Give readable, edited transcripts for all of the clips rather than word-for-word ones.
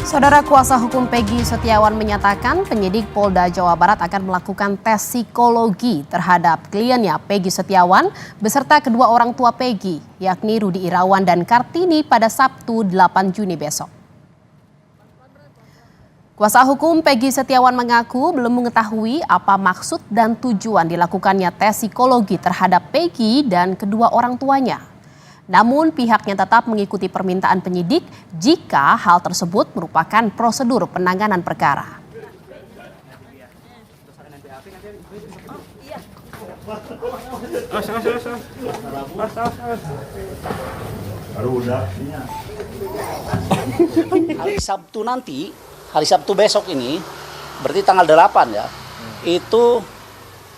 Saudara kuasa hukum Peggy Setiawan menyatakan penyidik Polda Jawa Barat akan melakukan tes psikologi terhadap kliennya Peggy Setiawan beserta kedua orang tua Peggy, yakni Rudi Irawan dan Kartini pada Sabtu 8 Juni besok. Kuasa hukum Peggy Setiawan mengaku belum mengetahui apa maksud dan tujuan dilakukannya tes psikologi terhadap Peggy dan kedua orang tuanya. Namun pihaknya tetap mengikuti permintaan penyidik jika hal tersebut merupakan prosedur penanganan perkara. Hari Sabtu nanti, hari Sabtu besok ini, berarti tanggal 8 ya, itu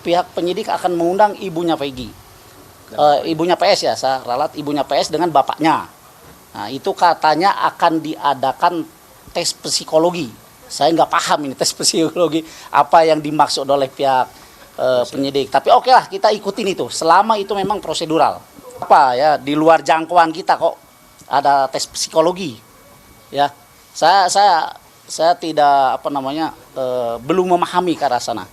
pihak penyidik akan mengundang ibunya Peggy. Ibunya PS ya, saya ralat ibunya PS dengan bapaknya. Nah, itu katanya akan diadakan tes psikologi. Saya nggak paham ini tes psikologi apa yang dimaksud oleh pihak penyidik. Tapi oke lah, kita ikutin itu. Selama itu memang prosedural. Apa ya, di luar jangkauan kita kok ada tes psikologi. Ya, saya tidak belum memahami ke arah sana.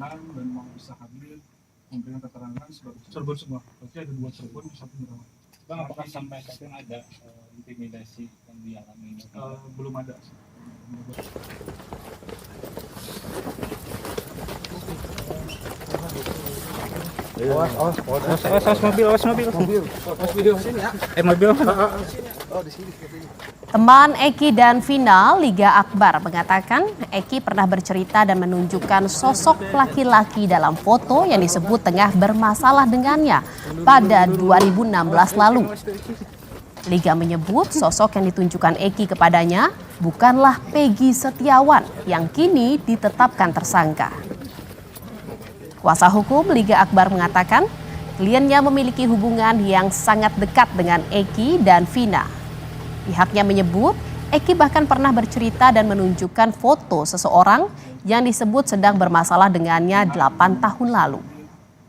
Dan mau bisa hadir memberikan keterangan sebagai Cirebon semua. Berarti ada 2 Cirebon, 1 Merawat. Bang, apakah sampai saat ini ada intimidasi yang dialami? Belum ada. Teman Eki dan Vina, Liga Akbar, mengatakan Eki pernah bercerita dan menunjukkan sosok laki-laki dalam foto yang disebut tengah bermasalah dengannya pada 2016 lalu. Liga menyebut sosok yang ditunjukkan Eki kepadanya bukanlah Peggy Setiawan yang kini ditetapkan tersangka. Kuasa hukum Liga Akbar mengatakan kliennya memiliki hubungan yang sangat dekat dengan Eki dan Vina. Pihaknya menyebut Eki bahkan pernah bercerita dan menunjukkan foto seseorang yang disebut sedang bermasalah dengannya 8 tahun lalu.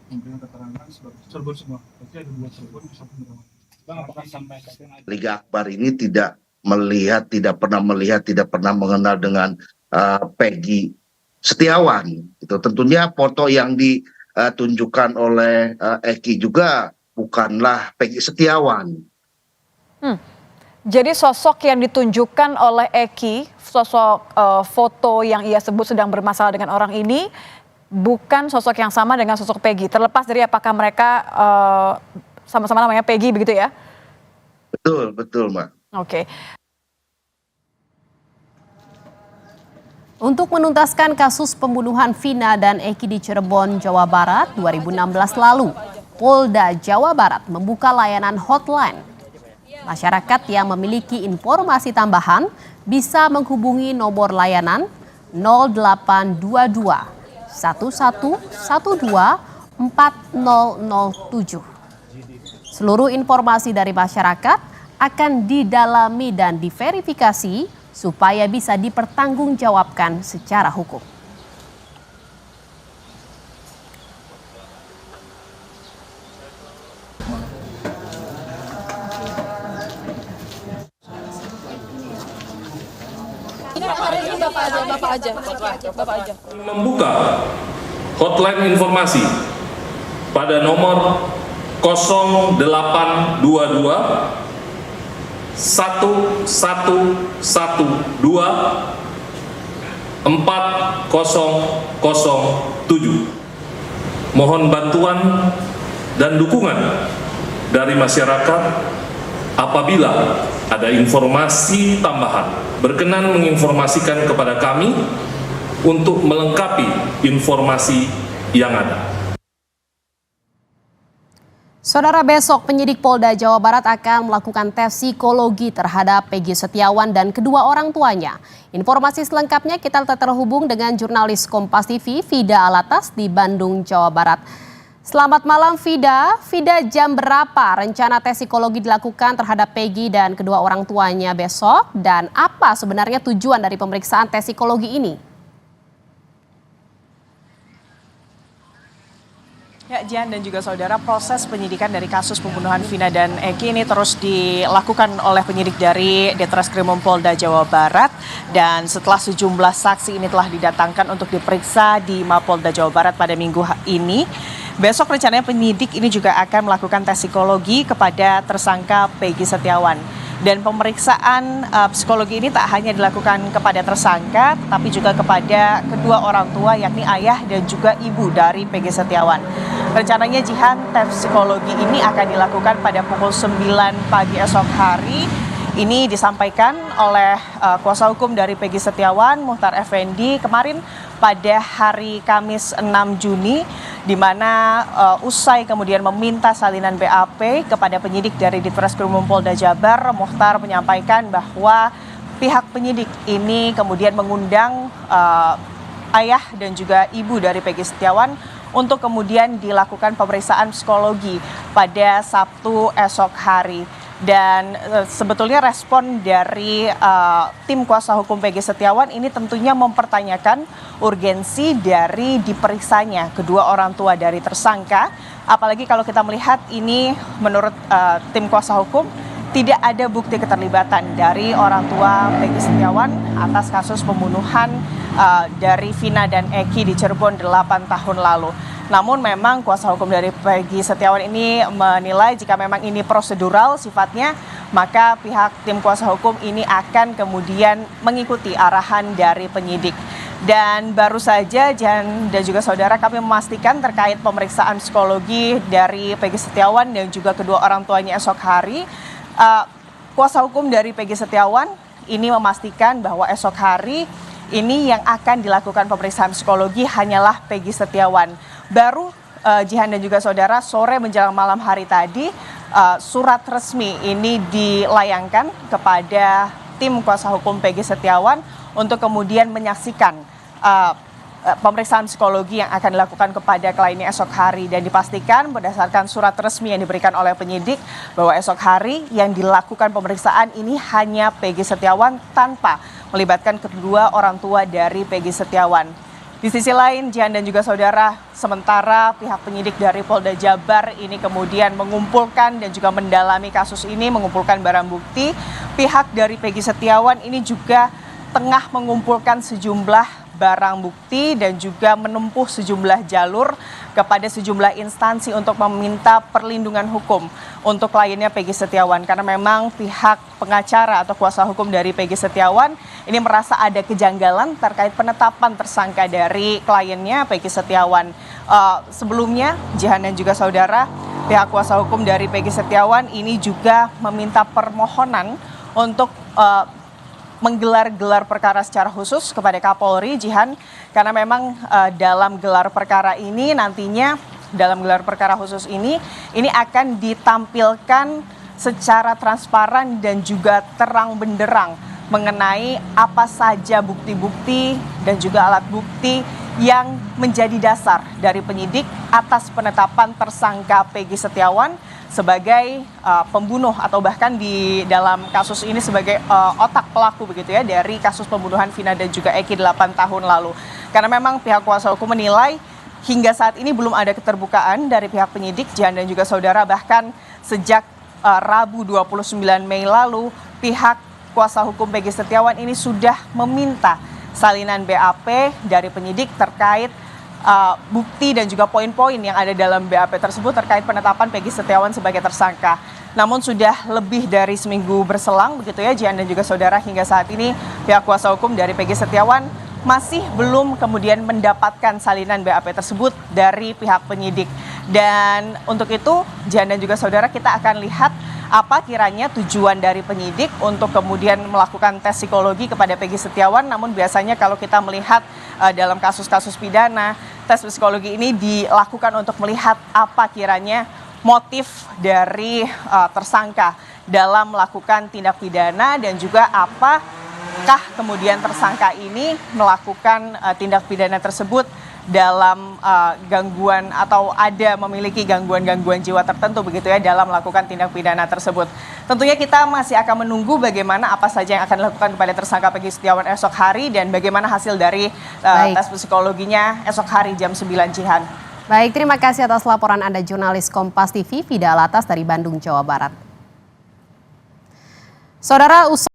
Memberikan keterangan sebagai Cirebon semua. Berarti ada 2 Cirebon, 1 Merawat. Bang, apakah sampai saat ini ada Liga Akbar ini tidak melihat, tidak pernah mengenal dengan Peggy Setiawan. Itu tentunya foto yang ditunjukkan oleh Eki juga bukanlah Peggy Setiawan. Jadi sosok yang ditunjukkan oleh Eki, sosok foto yang ia sebut sedang bermasalah dengan orang ini, bukan sosok yang sama dengan sosok Peggy. Terlepas dari apakah mereka sama-sama namanya Peggy begitu ya? Betul Mbak. Oke. Untuk menuntaskan kasus pembunuhan Vina dan Eki di Cirebon, Jawa Barat 2016 lalu, Polda Jawa Barat membuka layanan hotline. Masyarakat yang memiliki informasi tambahan bisa menghubungi nomor layanan 0822 1112 4007. Seluruh informasi dari masyarakat akan didalami dan diverifikasi supaya bisa dipertanggungjawabkan secara hukum. Bapak aja. Membuka hotline informasi pada nomor 0822 1112 4007. Mohon bantuan dan dukungan dari masyarakat apabila ada informasi tambahan, berkenan menginformasikan kepada kami untuk melengkapi informasi yang ada. Saudara, besok penyidik Polda Jawa Barat akan melakukan tes psikologi terhadap Peggy Setiawan dan kedua orang tuanya. Informasi selengkapnya kita terhubung dengan jurnalis Kompas TV, Fida Alatas di Bandung, Jawa Barat. Selamat malam Fida. Fida, jam berapa rencana tes psikologi dilakukan terhadap Peggy dan kedua orang tuanya besok? Dan apa sebenarnya tujuan dari pemeriksaan tes psikologi ini? Ya, Jihan dan juga saudara, proses penyidikan dari kasus pembunuhan Vina dan Eki ini terus dilakukan oleh penyidik dari Ditreskrimum Polda Jawa Barat, dan setelah sejumlah saksi ini telah didatangkan untuk diperiksa di Mapolda Jawa Barat pada minggu ini. Besok rencananya penyidik ini juga akan melakukan tes psikologi kepada tersangka Peggy Setiawan. Dan pemeriksaan psikologi ini tak hanya dilakukan kepada tersangka, tetapi juga kepada kedua orang tua, yakni ayah dan juga ibu dari Peggy Setiawan. Rencananya Jihan, tes psikologi ini akan dilakukan pada pukul 9 pagi esok hari. Ini disampaikan oleh kuasa hukum dari Peggy Setiawan, Muhtar Effendi, kemarin pada hari Kamis 6 Juni, di mana usai kemudian meminta salinan BAP kepada penyidik dari Ditreskrimum Polda Jabar, Muhtar menyampaikan bahwa pihak penyidik ini kemudian mengundang ayah dan juga ibu dari Peggy Setiawan untuk kemudian dilakukan pemeriksaan psikologi pada Sabtu esok hari. Dan sebetulnya respon dari tim kuasa hukum Peggy Setiawan ini tentunya mempertanyakan urgensi dari diperiksanya kedua orang tua dari tersangka. Apalagi kalau kita melihat ini menurut tim kuasa hukum tidak ada bukti keterlibatan dari orang tua Peggy Setiawan atas kasus pembunuhan dari Vina dan Eki di Cirebon 8 tahun lalu. Namun memang kuasa hukum dari Peggy Setiawan ini menilai jika memang ini prosedural sifatnya, maka pihak tim kuasa hukum ini akan kemudian mengikuti arahan dari penyidik. Dan baru saja Jihan dan juga saudara, kami memastikan terkait pemeriksaan psikologi dari Peggy Setiawan dan juga kedua orang tuanya esok hari. Kuasa hukum dari Peggy Setiawan ini memastikan bahwa esok hari ini yang akan dilakukan pemeriksaan psikologi hanyalah Peggy Setiawan. Baru Jihan dan juga saudara, sore menjelang malam hari tadi surat resmi ini dilayangkan kepada tim kuasa hukum Peggy Setiawan untuk kemudian menyaksikan pemeriksaan psikologi yang akan dilakukan kepada kliennya esok hari. Dan dipastikan berdasarkan surat resmi yang diberikan oleh penyidik bahwa esok hari yang dilakukan pemeriksaan ini hanya Peggy Setiawan tanpa melibatkan kedua orang tua dari Peggy Setiawan. Di sisi lain, Jihan dan juga saudara, sementara pihak penyidik dari Polda Jabar ini kemudian mengumpulkan dan juga mendalami kasus ini, mengumpulkan barang bukti, pihak dari Peggy Setiawan ini juga tengah mengumpulkan sejumlah barang bukti dan juga menempuh sejumlah jalur kepada sejumlah instansi untuk meminta perlindungan hukum untuk kliennya Peggy Setiawan. Karena memang pihak pengacara atau kuasa hukum dari Peggy Setiawan ini merasa ada kejanggalan terkait penetapan tersangka dari kliennya Peggy Setiawan. Sebelumnya, Jihan dan juga saudara, pihak kuasa hukum dari Peggy Setiawan ini juga meminta permohonan untuk menggelar-gelar perkara secara khusus kepada Kapolri, Jihan, karena memang dalam gelar perkara ini nantinya, dalam gelar perkara khusus ini akan ditampilkan secara transparan dan juga terang benderang mengenai apa saja bukti-bukti dan juga alat bukti yang menjadi dasar dari penyidik atas penetapan tersangka Peggy Setiawan sebagai pembunuh atau bahkan di dalam kasus ini sebagai otak pelaku begitu ya dari kasus pembunuhan Vina dan juga Eki 8 tahun lalu. Karena memang pihak kuasa hukum menilai hingga saat ini belum ada keterbukaan dari pihak penyidik, Jihan dan juga saudara, bahkan sejak Rabu 29 Mei lalu pihak kuasa hukum Peggy Setiawan ini sudah meminta salinan BAP dari penyidik terkait bukti dan juga poin-poin yang ada dalam BAP tersebut terkait penetapan Peggy Setiawan sebagai tersangka. Namun sudah lebih dari seminggu berselang begitu ya Jihan dan juga saudara, hingga saat ini pihak kuasa hukum dari Peggy Setiawan masih belum kemudian mendapatkan salinan BAP tersebut dari pihak penyidik. Dan untuk itu Jihan dan juga saudara, kita akan lihat apa kiranya tujuan dari penyidik untuk kemudian melakukan tes psikologi kepada Peggy Setiawan. Namun biasanya kalau kita melihat dalam kasus-kasus pidana, tes psikologi ini dilakukan untuk melihat apa kiranya motif dari tersangka dalam melakukan tindak pidana dan juga apakah kemudian tersangka ini melakukan tindak pidana tersebut dalam gangguan atau ada memiliki gangguan-gangguan jiwa tertentu begitu ya dalam melakukan tindak pidana tersebut. Tentunya kita masih akan menunggu bagaimana apa saja yang akan dilakukan kepada tersangka Peggy Setiawan esok hari dan bagaimana hasil dari tes psikologinya esok hari jam 9, Jihan. Baik, terima kasih atas laporan Anda jurnalis Kompas TV, Vida Alatas dari Bandung, Jawa Barat. Saudara,